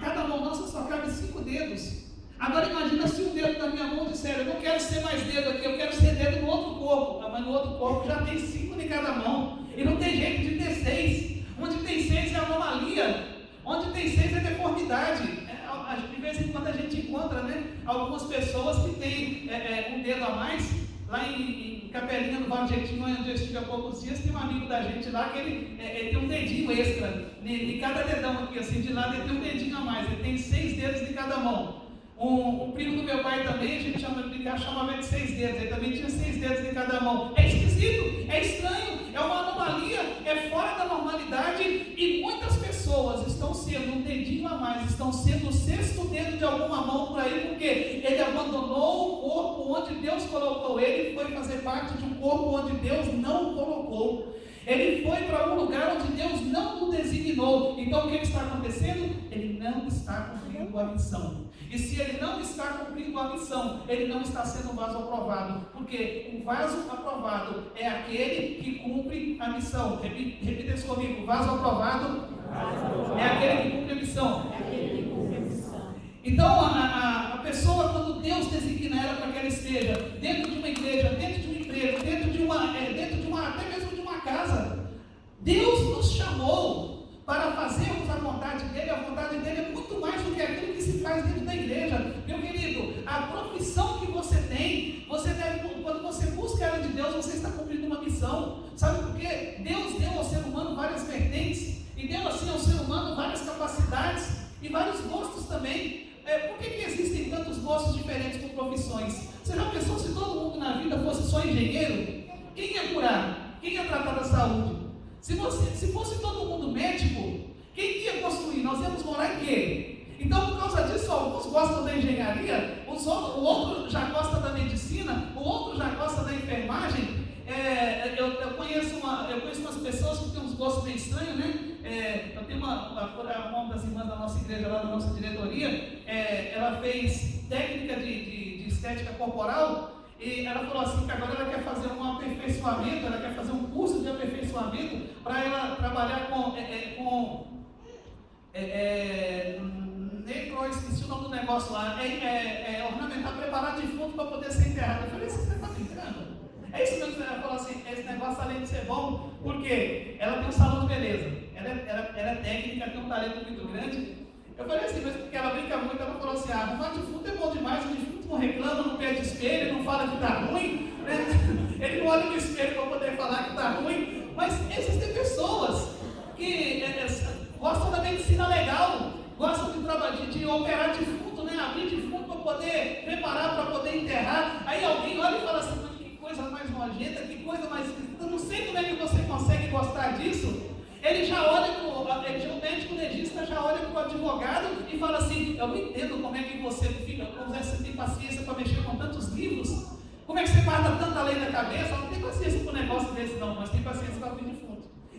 cada mão nossa só cabe 5 dedos. Agora imagina se um dedo da minha mão disser, eu não quero ser mais dedo aqui, eu quero ser dedo no outro corpo. Mas no outro corpo já tem 5 em cada mão. E não tem jeito de ter 6. Onde tem 6 é anomalia. Onde tem 6 é deformidade. De vez em quando a gente encontra, né, algumas pessoas que têm um dedo a mais. Lá em Capelinha, no Vale de Jequitinhonha, onde eu estive há poucos dias, tem um amigo da gente lá que ele tem um dedinho extra, em cada dedão aqui, assim, de lado ele tem um dedinho a mais, ele tem 6 dedos de cada mão. Um primo do meu pai também, a gente chamava de 6 dedos, ele também tinha 6 dedos de cada mão. É esquisito, é estranho, é uma anomalia, é fora da normalidade, e muitas pessoas estão sendo um dedinho a mais, estão sendo o 6º dedo de alguma mão por aí, porque ele abandonou o corpo onde Deus colocou ele, foi fazer parte de um corpo onde Deus não o colocou. Ele foi para um lugar onde Deus não o designou. Então o que está acontecendo? Ele não está cumprindo a missão. E se ele não está cumprindo a missão, ele não está sendo um vaso aprovado. Porque um vaso aprovado é aquele que cumpre a missão. Repita isso comigo: o vaso aprovado é aquele que cumpre a missão. Então a pessoa, quando Deus designa ela para que ela esteja dentro de uma igreja, dentro de um emprego, dentro de uma até mesmo de uma casa, Deus nos chamou para fazermos a vontade dele. A vontade dele é muito mais do que aquilo que se faz dentro da igreja. Meu querido, a profissão que você tem, você deve, quando você busca ela de Deus, você está cumprindo uma missão. Sabe por quê? Deus deu ao ser humano várias vertentes, e deu assim ao ser humano várias capacidades e vários gostos também. Por que existem tantos gostos diferentes por profissões? Você já pensou se todo mundo na vida fosse só engenheiro? Quem ia curar? Quem ia tratar da saúde? Se fosse todo mundo médico, quem ia construir? Nós íamos morar em quê? Então, por causa disso, alguns gostam da engenharia, o outro já gosta da medicina, o outro já gosta da enfermagem. Eu conheço umas pessoas que têm uns gostos bem estranhos, né? Eu tenho uma das irmãs da nossa igreja, lá da nossa diretoria, ela fez técnica de estética corporal, e ela falou assim que agora ela quer fazer um aperfeiçoamento, ela quer fazer um curso de aperfeiçoamento para ela trabalhar esqueci o nome do negócio lá, ornamentar, preparar defunto para poder ser enterrado. Eu falei: você está brincando? É isso mesmo que ela falou assim: esse negócio, além de ser bom, porque ela tem um salão de beleza, ela é técnica, tem um talento muito grande. Eu falei assim, mas porque ela brinca muito, ela falou assim: arrumar defunto é bom demais, o defunto não reclama, não pede espelho, não fala que está ruim, né? Ele não olha no espelho para poder falar que está ruim. Mas existem pessoas que gostam da medicina legal, gostam de operar defunto, né? Abrir defunto para poder preparar, para poder enterrar. Aí alguém olha e fala assim: mas que coisa mais nojenta, que coisa mais... Eu não sei como é que você consegue gostar disso. Ele já olha o médico legista já olha para o advogado e fala assim: eu não entendo como é que você tem paciência para mexer com tantos livros, como é que você guarda tanta lei na cabeça? Eu não tem paciência para um negócio desse não, mas tem paciência para abrir defunto.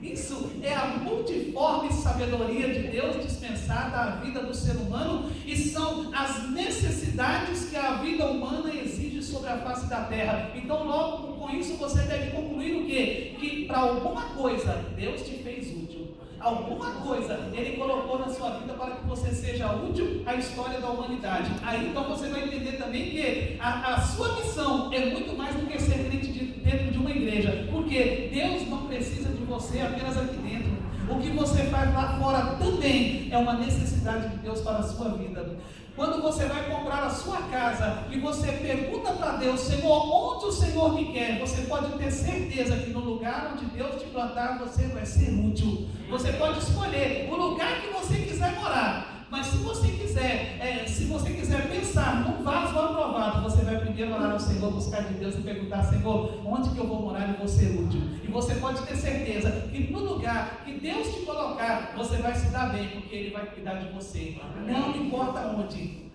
Isso é a multiforme sabedoria de Deus dispensada à vida do ser humano, e são as necessidades que a vida humana exige sobre a face da terra. Então, logo com isso, você deve concluir o quê? Que para alguma coisa Deus te fez útil. Alguma coisa Ele colocou na sua vida para que você seja útil à história da humanidade. Aí então você vai entender também que a sua missão é muito mais do que ser crente dentro de uma igreja, porque Deus não precisa de você apenas aqui dentro. O que você faz lá fora também é uma necessidade de Deus para a sua vida. Quando você vai comprar a sua casa e você pergunta para Deus: Senhor, onde o Senhor me quer? Você pode ter certeza que no lugar onde Deus te plantar, você vai ser útil. Você pode escolher o lugar que você quiser morar, mas se você quiser pensar num vaso aprovado, você vai primeiro orar ao Senhor, buscar de Deus e perguntar: Senhor, onde que eu vou morar e vou ser útil? E você pode ter certeza que no lugar que Deus te colocar, você vai se dar bem, porque Ele vai cuidar de você. Não importa onde.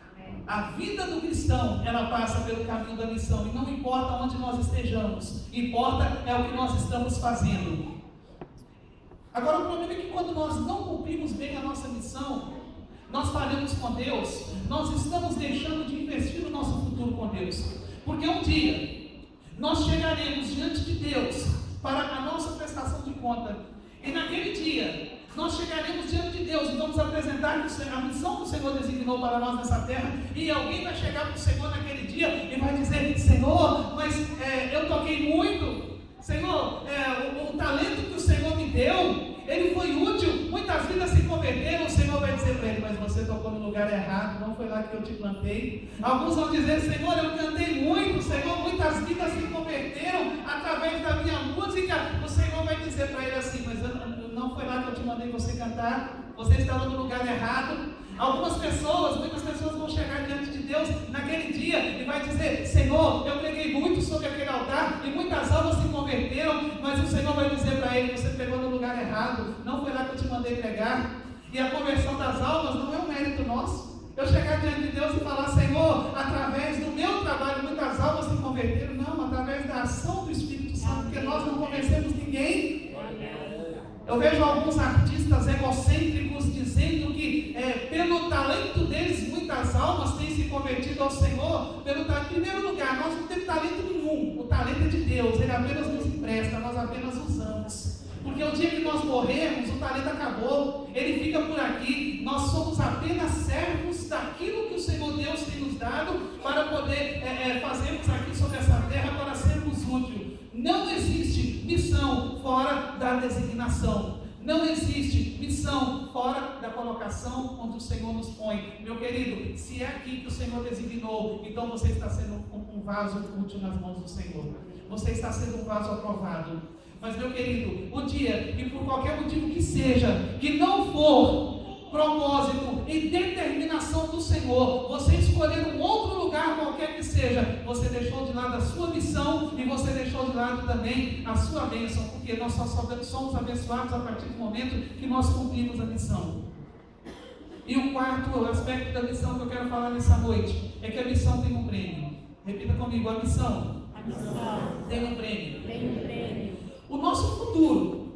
A vida do cristão, ela passa pelo caminho da missão, e não importa onde nós estejamos, importa é o que nós estamos fazendo. Agora, o problema é que quando nós não cumprimos bem a nossa missão, nós falhamos com Deus, nós estamos deixando de investir no nosso futuro com Deus. Porque um dia, nós chegaremos diante de Deus para a nossa prestação de conta. E naquele dia, nós chegaremos diante de Deus e vamos apresentar a missão que o Senhor designou para nós nessa terra. E alguém vai chegar para o Senhor naquele dia e vai dizer: Senhor, mas eu toquei muito. Senhor, o talento que o Senhor me deu, ele foi útil, muitas vidas se converteram. O Senhor vai dizer para ele, mas você tocou no lugar errado, não foi lá que eu te plantei. Alguns vão dizer, Senhor, eu cantei muito, Senhor, muitas vidas se converteram através da minha música. O Senhor vai dizer para ele assim, mas não foi lá que eu te mandei você cantar, você estava no lugar errado. Muitas pessoas vão chegar diante de Deus naquele dia e vai dizer, Senhor, eu preguei muito sobre aquele altar e muitas almas se converteram, mas o Senhor vai dizer para ele, você pegou no lugar errado, não foi lá que eu te mandei pregar. E a conversão das almas não é um mérito nosso. Eu chegar diante de Deus e falar, Senhor, através do meu trabalho muitas almas se converteram, não, através da ação do Espírito Santo, porque nós não convencemos ninguém. Eu vejo alguns artistas egocêntricos dizendo que pelo talento deles muitas almas têm se convertido ao Senhor. Em primeiro lugar, nós não temos talento nenhum, o talento é de Deus, Ele apenas nos empresta, nós apenas usamos. Porque o dia que nós morrermos, o talento acabou, ele fica por aqui, nós somos apenas servos daquilo que o Senhor Deus tem nos dado para poder fazermos aqui sobre essa terra para sermos úteis. Não existe missão fora da designação. Não existe missão fora da colocação onde o Senhor nos põe. Meu querido, se é aqui que o Senhor designou, então você está sendo um vaso útil nas mãos do Senhor. Você está sendo um vaso aprovado. Mas, meu querido, o dia que por qualquer motivo que seja, que não for propósito e determinação do Senhor, você escolher um outro lugar qualquer que seja, você deixou de lado a sua missão e você deixou de lado também a sua bênção, porque nós só somos abençoados a partir do momento que nós cumprimos a missão. E o quarto aspecto da missão que eu quero falar nessa noite é que a missão tem um prêmio. Repita comigo, a missão tem um prêmio. O nosso futuro,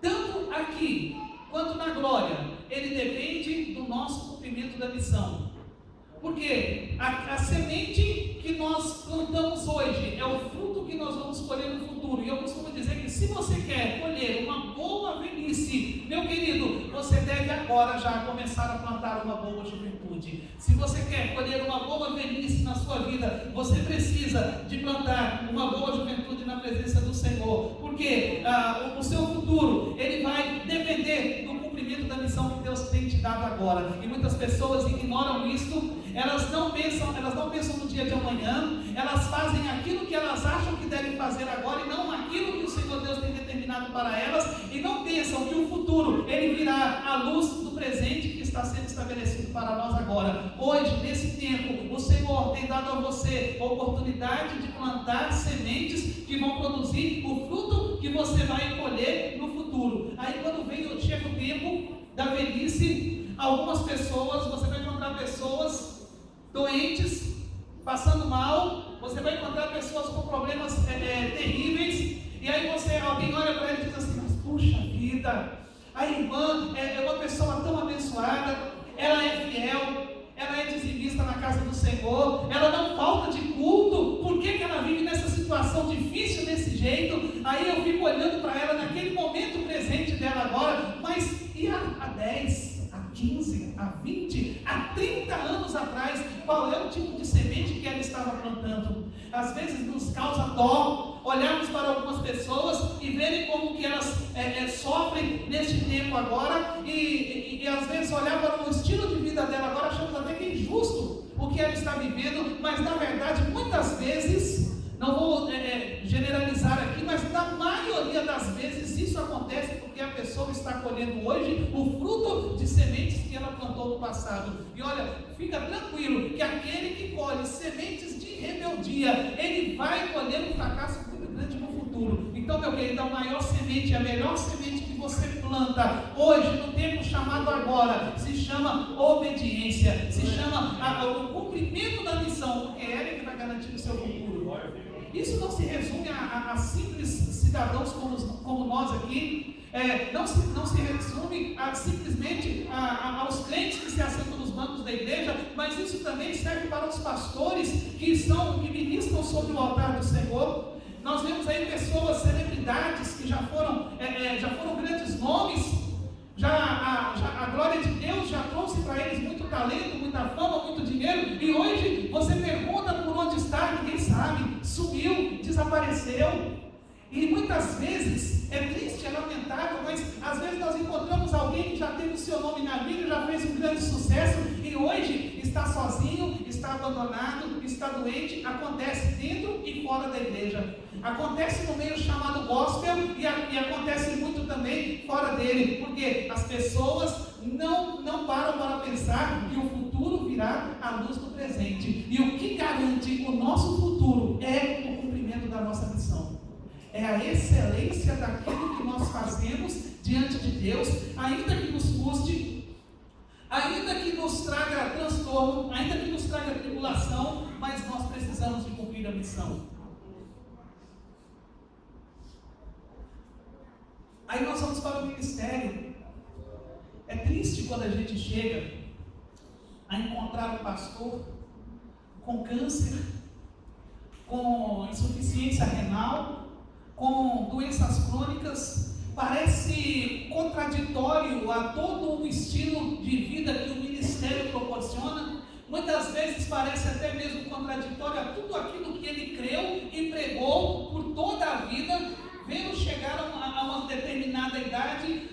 tanto aqui quanto na glória, ele depende do nosso cumprimento da missão. Porque a semente que nós plantamos hoje é o fruto que nós vamos colher no futuro. E eu costumo dizer que se você quer colher uma boa velhice, meu querido, você deve agora já começar a plantar uma boa juventude. Se você quer colher uma boa velhice na sua vida, você precisa de plantar uma boa juventude na presença do Senhor. Porque o seu futuro, ele vai depender do cumprimento da missão que Deus tem te dado agora. E muitas pessoas ignoram isso. Elas não pensam no dia de amanhã, elas fazem aquilo que elas acham que devem fazer agora e não aquilo que o Senhor Deus tem determinado para elas, e não pensam que o futuro, ele virá à luz do presente que está sendo estabelecido para nós agora. Hoje, nesse tempo, o Senhor tem dado a você a oportunidade de plantar sementes que vão produzir o fruto que você vai colher no futuro. Aí quando chega o tempo da velhice, algumas pessoas, você vai encontrar pessoas doentes, passando mal, você vai encontrar pessoas com problemas terríveis, e aí alguém olha para ele e diz assim, mas puxa vida, a irmã é uma pessoa tão abençoada, ela é fiel, ela é dizimista na casa do Senhor, ela não falta de culto, por que ela vive nessa situação difícil desse jeito? Aí eu fico olhando para ela naquele momento presente dela agora, mas e há 10, há 15, há 20, há 30 anos atrás, qual é o tipo de semente que ela estava plantando? Às vezes nos causa dó olharmos para algumas pessoas e verem como que elas sofrem neste tempo agora, e às vezes olhar para o estilo de vida dela agora, achamos até que é injusto o que ela está vivendo, mas na verdade muitas vezes, não vou generalizar aqui, mas na maioria das vezes isso acontece porque a pessoa está colhendo hoje o fruto de sementes que ela plantou no passado. E olha, fica tranquilo que aquele que colhe sementes de rebeldia, ele vai colher um fracasso muito grande no futuro. Então, meu querido, a maior semente, a melhor semente que você planta hoje, no tempo chamado agora, se chama obediência, se chama o cumprimento da missão, porque é ele que vai garantir o seu futuro. Isso não se resume a simples cidadãos como nós aqui, não se resume simplesmente aos crentes que se assentam nos bancos da igreja, mas isso também serve para os pastores que ministram sobre o altar do Senhor. Nós vemos aí pessoas, celebridades que já foram grandes nomes, a glória de Deus já trouxe para eles muito talento, muita fama, muito dinheiro, e hoje você pergunta por onde está, ninguém sabe, sumiu, desapareceu. E muitas vezes é triste, é lamentável, mas às vezes nós encontramos alguém que já teve o seu nome na Bíblia, já fez um abandonado, está doente, acontece dentro e fora da igreja. Acontece no meio chamado gospel e acontece muito também fora dele, porque as pessoas não param para pensar que o futuro virá à luz do presente. E o que garante o nosso futuro é o cumprimento da nossa missão. É a excelência daquilo que nós fazemos diante de Deus, ainda que nos custe, ainda que nos traga transtorno, ainda que nos traga tribulação, mas nós precisamos de cumprir a missão. Aí nós vamos para o ministério. É triste quando a gente chega a encontrar um pastor com câncer, com insuficiência renal, com doenças crônicas. Parece contraditório a todo o estilo de vida que o ministério proporciona. Muitas vezes parece até mesmo contraditório a tudo aquilo que ele creu e pregou por toda a vida. Vendo chegar a uma determinada idade,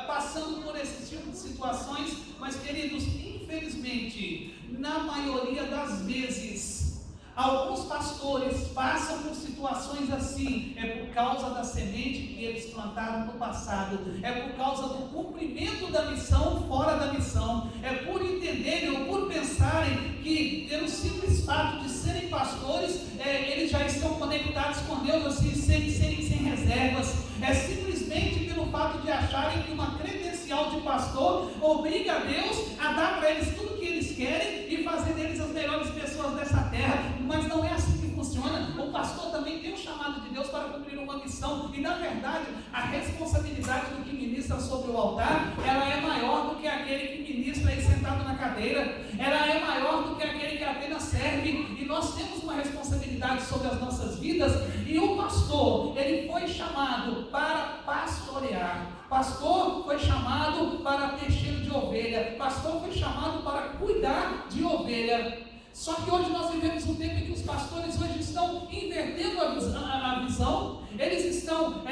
passando por esse tipo de situações, mas queridos, infelizmente, na maioria das vezes, alguns pastores passam por situações assim, é por causa da semente que eles plantaram no passado, é por causa do cumprimento da missão fora da missão, é por entenderem ou por pensarem que, pelo simples fato de serem pastores, eles já estão conectados com Deus assim, sem reservas. É simplesmente pelo fato de acharem que uma credencial de pastor obriga a Deus a dar para eles tudo o que eles querem e fazer deles as melhores pessoas dessa terra, mas não é assim que funciona. O pastor também tem um chamado de Deus para cumprir uma missão, e na verdade a responsabilidade do que ministra sobre o altar, ela é maior do que aquele que ministra aí sentado na cadeira, ela é maior do que aquele que apenas serve, e nós temos uma responsabilidade sobre as nossas vidas, e o pastor, ele foi chamado para pastorear. Pastor foi chamado para ter cheiro de ovelha. Pastor foi chamado para cuidar de ovelha. Só que hoje nós vivemos um tempo em que os pastores hoje estão invertendo a visão, eles estão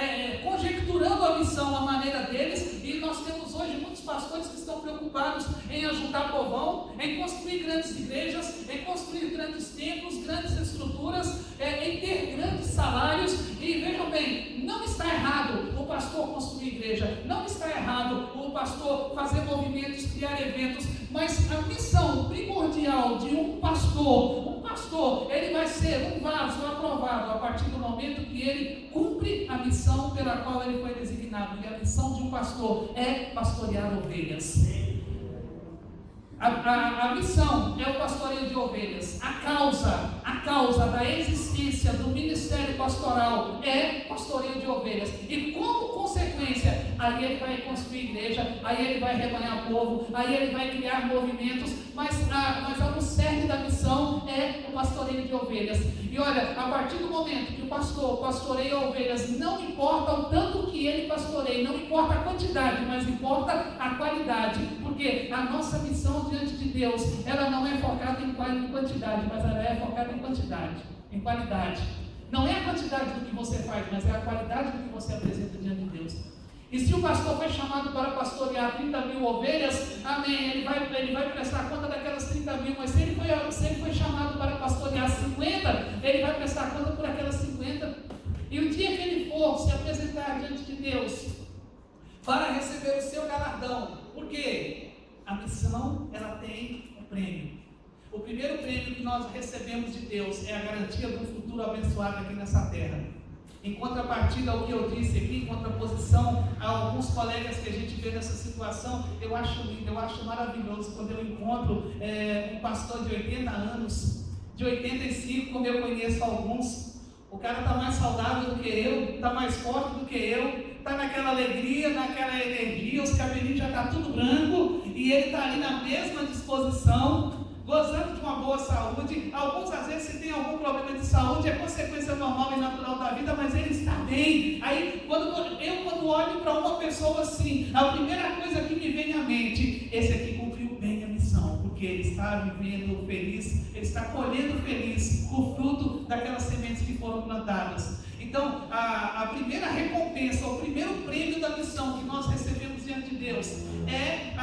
conjecturando a missão, a maneira deles, e nós temos hoje muitos pastores que estão preocupados em ajuntar povão, em construir grandes igrejas, em construir grandes templos, grandes estruturas, em ter grandes salários. E vejam bem, não está errado o pastor construir igreja, não está errado o pastor fazer movimentos, criar eventos, mas a missão primordial de um pastor, ele vai ser um vaso aprovado a partir do momento que ele cumpre a missão pela qual ele foi designado. E a missão de um pastor é pastorear ovelhas. A missão é o pastoreio de ovelhas. A causa da existência do ministério pastoral é pastoreio de ovelhas. E como consequência, aí ele vai construir igreja, aí ele vai rebanhar povo, aí ele vai criar movimentos, mas o cerne da missão é o pastoreio de ovelhas. E olha, a partir do momento que o pastor pastoreia ovelhas, não importa o tanto que ele pastoreia, não importa a quantidade, mas importa a qualidade, porque a nossa missão diante de Deus, ela não é focada em quantidade, mas ela é focada em quantidade, em qualidade. Não é a quantidade do que você faz, mas é a qualidade do que você apresenta diante de Deus. E se o pastor foi chamado para pastorear 30 mil ovelhas, amém, ele vai prestar conta daquelas 30 mil, mas se ele foi chamado para pastorear 50, ele vai prestar conta por aquelas 50. E o dia que ele for se apresentar diante de Deus para receber o seu galardão, porque a missão, ela tem um prêmio. O primeiro prêmio que nós recebemos de Deus é a garantia de um futuro abençoado aqui nessa terra. Em contrapartida ao que eu disse aqui, em contraposição a alguns colegas que a gente vê nessa situação, eu acho lindo, eu acho maravilhoso quando eu encontro um pastor de 80 anos, de 85, como eu conheço alguns. O cara está mais saudável do que eu, está mais forte do que eu, está naquela alegria, naquela energia, os cabelinhos já estão tudo branco, e ele está ali na mesma disposição, gozando de uma boa saúde. Alguns, às vezes, se tem algum problema de saúde, é consequência normal e natural da vida, mas ele está bem. Aí, quando olho para uma pessoa assim, a primeira coisa que me vem à mente, esse aqui cumpriu bem a missão, porque ele está vivendo feliz, ele está colhendo feliz o fruto daquelas sementes que foram plantadas. Então, a primeira recompensa, o primeiro prêmio da missão que nós recebemos diante de Deus é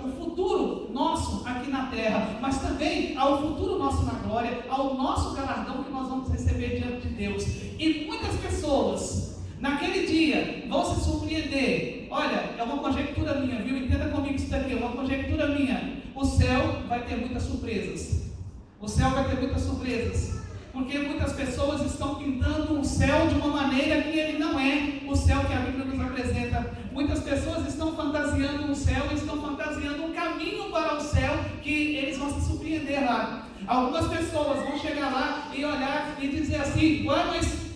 o futuro nosso aqui na terra. terra, mas também ao futuro nosso na glória, ao nosso galardão que nós vamos receber diante de Deus. E muitas pessoas, naquele dia, vão se surpreender. Olha, é uma conjectura minha, viu? Entenda comigo isso daqui, é uma conjectura minha. O céu vai ter muitas surpresas. O céu vai ter muitas surpresas. Porque muitas pessoas estão pintando o céu de uma maneira que ele não é o céu que a Bíblia nos apresenta. Muitas pessoas estão fantasiando o céu, estão fantasiando um caminho para o céu que eles vão se surpreender lá. Algumas pessoas vão chegar lá e olhar e dizer assim: ué, mas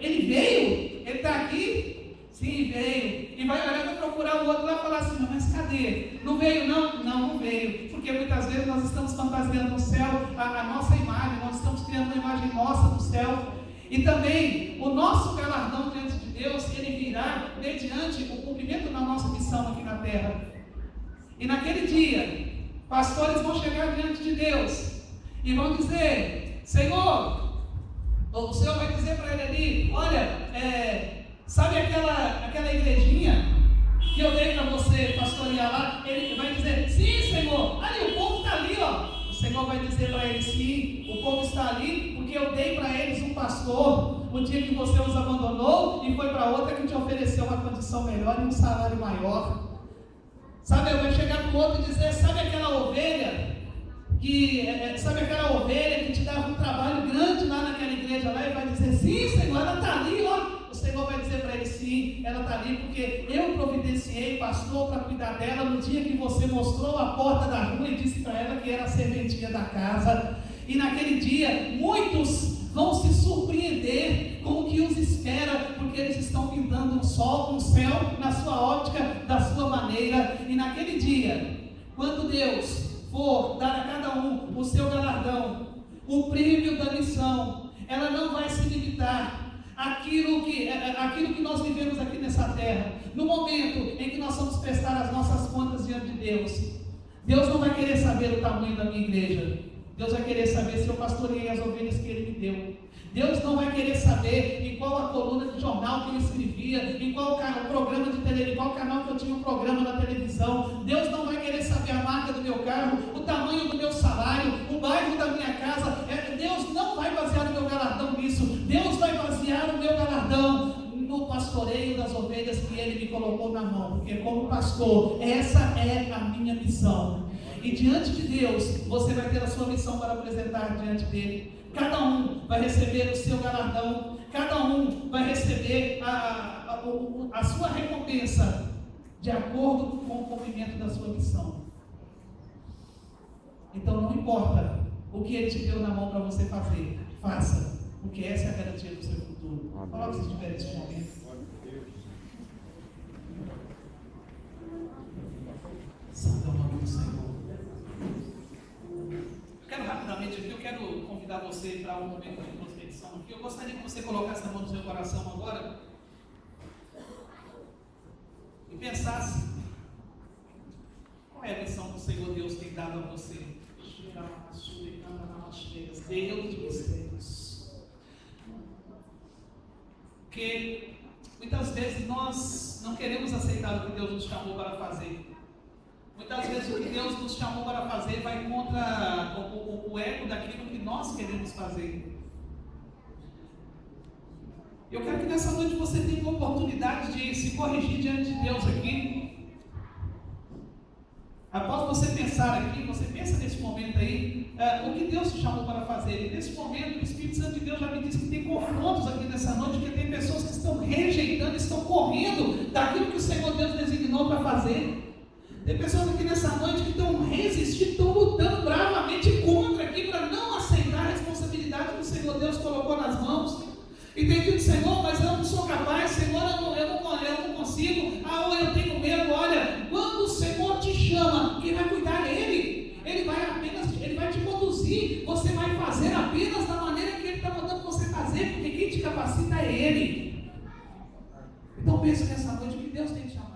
ele veio? Ele está aqui? Sim, veio. E vai olhar, vai procurar o outro lá e falar assim: mas cadê? Não veio não? Não veio. Porque muitas vezes nós estamos fantasiando no céu a nossa imagem, nós estamos criando uma imagem nossa do céu. E também o nosso galardão diante de Deus, ele virá mediante o cumprimento da nossa missão aqui na terra. E naquele dia, pastores vão chegar diante de Deus e vão dizer: Senhor, o Senhor vai dizer para ele ali: olha, sabe aquela igrejinha que eu dei para você pastorear lá? Ele vai dizer: sim, Senhor, ali o povo está ali, ó. O Senhor vai dizer para ele: sim, o povo está ali porque eu dei para eles um pastor o dia que você os abandonou e foi para outra que te ofereceu uma condição melhor e um salário maior. Sabe, eu vou chegar para o outro e dizer: sabe aquela ovelha que te dava um trabalho grande lá naquela igreja lá? E vai dizer: sim, Senhor, ela está ali, ó. O Senhor vai dizer para ele: sim, ela está ali porque eu providenciei pastor para cuidar dela no dia que você mostrou a porta da rua e disse para ela que era a serventia da casa. E naquele dia muitos vão se surpreender com o que os espera, porque eles estão pintando um sol, um céu na sua ótica, da sua maneira. E naquele dia, quando Deus for dar a cada um o seu galardão, o prêmio da missão, ela não vai se limitar àquilo que nós vivemos aqui nessa terra. No momento em que nós vamos prestar as nossas contas diante de Deus, Deus não vai querer saber o tamanho da minha igreja. Deus vai querer saber se eu pastorei as ovelhas que Ele me deu. Deus não vai querer saber em qual a coluna de jornal que eu escrevia, em qual programa de televisão, em qual canal que eu tinha um programa na televisão. Deus não vai querer saber a marca do meu carro, o tamanho do meu salário, o bairro da minha casa. Deus não vai basear o meu galardão nisso. Deus vai basear o meu galardão no pastoreio das ovelhas que Ele me colocou na mão. Porque como pastor, essa é a minha missão. E diante de Deus, você vai ter a sua missão para apresentar diante dele. Cada um vai receber o seu galardão, cada um vai receber a sua recompensa de acordo com o cumprimento da sua missão. Então não importa o que ele te deu na mão para você fazer, faça, porque essa é a garantia do seu futuro. Coloque se estiver nesse momento. Santo é o nome do Senhor. Quero rapidamente aqui, eu quero convidar você para um momento de prospecção aqui. Eu gostaria que você colocasse a mão no seu coração agora e pensasse: qual é a missão que o Senhor Deus tem dado a você? Deus de mistérios. Porque muitas vezes nós não queremos aceitar o que Deus nos chamou para fazer. Muitas vezes o que Deus nos chamou para fazer vai contra o eco daquilo que nós queremos fazer. Eu quero que nessa noite você tenha uma oportunidade de se corrigir diante de Deus aqui. Após você pensar aqui, você pensa nesse momento aí, o que Deus te chamou para fazer. E nesse momento o Espírito Santo de Deus já me disse que tem confrontos aqui nessa noite, que tem pessoas que estão rejeitando, estão correndo daquilo que o Senhor Deus designou para fazer. Tem pessoas aqui nessa noite que estão resistindo, estão lutando bravamente contra aqui para não aceitar a responsabilidade que o Senhor Deus colocou nas mãos. E tem dito: Senhor, mas eu não sou capaz, Senhor, eu não consigo, ou eu tenho medo. Olha, quando o Senhor te chama, quem vai cuidar é Ele. Ele vai te conduzir, você vai fazer apenas da maneira que Ele está mandando você fazer, porque quem te capacita é Ele. Então pense nessa noite, que Deus tem te chamado.